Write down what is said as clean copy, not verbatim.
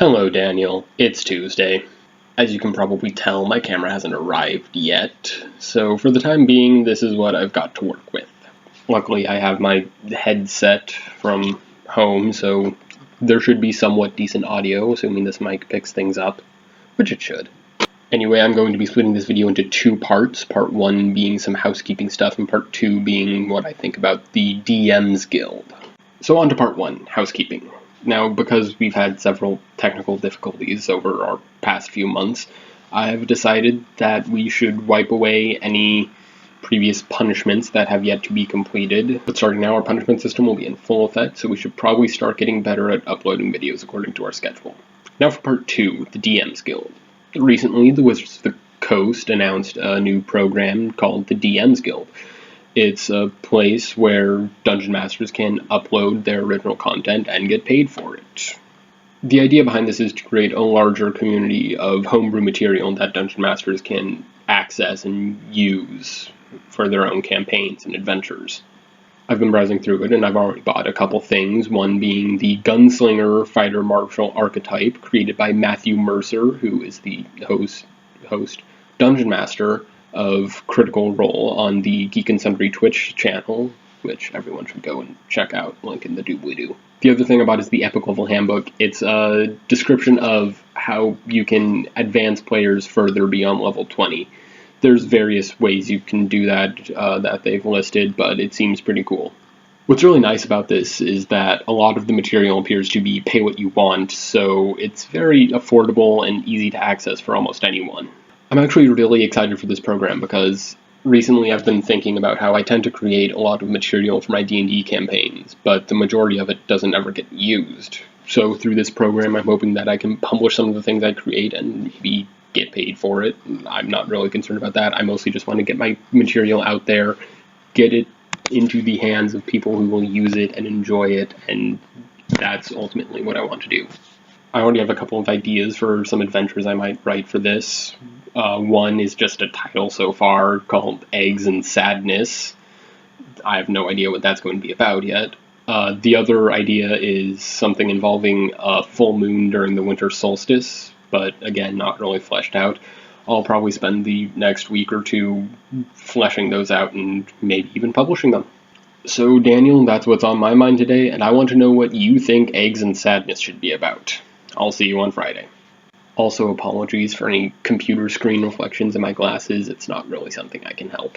Hello, Daniel. It's Tuesday. As you can probably tell, my camera hasn't arrived yet, so for the time being, this is what I've got to work with. Luckily, I have my headset from home, so there should be somewhat decent audio, assuming this mic picks things up, which it should. Anyway, I'm going to be splitting this video into two parts, part one being some housekeeping stuff, and part two being what I think about the DM's Guild. So on to part one, housekeeping. Now, because we've had several technical difficulties over our past few months, I've decided that we should wipe away any previous punishments that have yet to be completed. But starting now, our punishment system will be in full effect, so we should probably start getting better at uploading videos according to our schedule. Now for part two, the DM's Guild. Recently, the Wizards of the Coast announced a new program called the DM's Guild. It's a place where Dungeon Masters can upload their original content and get paid for it. The idea behind this is to create a larger community of homebrew material that Dungeon Masters can access and use for their own campaigns and adventures. I've been browsing through it and I've already bought a couple things, one being the Gunslinger Fighter Martial archetype created by Matthew Mercer, who is the host Dungeon Master of Critical Role on the Geek and Sundry Twitch channel, which everyone should go and check out, link in the doobly-doo. The other thing about it is the Epic Level Handbook. It's a description of how you can advance players further beyond level 20. There's various ways you can do that that they've listed, but it seems pretty cool. What's really nice about this is that a lot of the material appears to be pay what you want, so it's very affordable and easy to access for almost anyone. I'm actually really excited for this program because recently I've been thinking about how I tend to create a lot of material for my D&D campaigns, but the majority of it doesn't ever get used. So through this program, I'm hoping that I can publish some of the things I create and maybe get paid for it. I'm not really concerned about that. I mostly just want to get my material out there, get it into the hands of people who will use it and enjoy it, and that's ultimately what I want to do. I already have a couple of ideas for some adventures I might write for this. One is just a title so far called Eggs and Sadness. I have no idea what that's going to be about yet. The other idea is something involving a full moon during the winter solstice, but again, not really fleshed out. I'll probably spend the next week or two fleshing those out and maybe even publishing them. So Daniel, that's what's on my mind today, and I want to know what you think Eggs and Sadness should be about. I'll see you on Friday. Also, apologies for any computer screen reflections in my glasses. It's not really something I can help.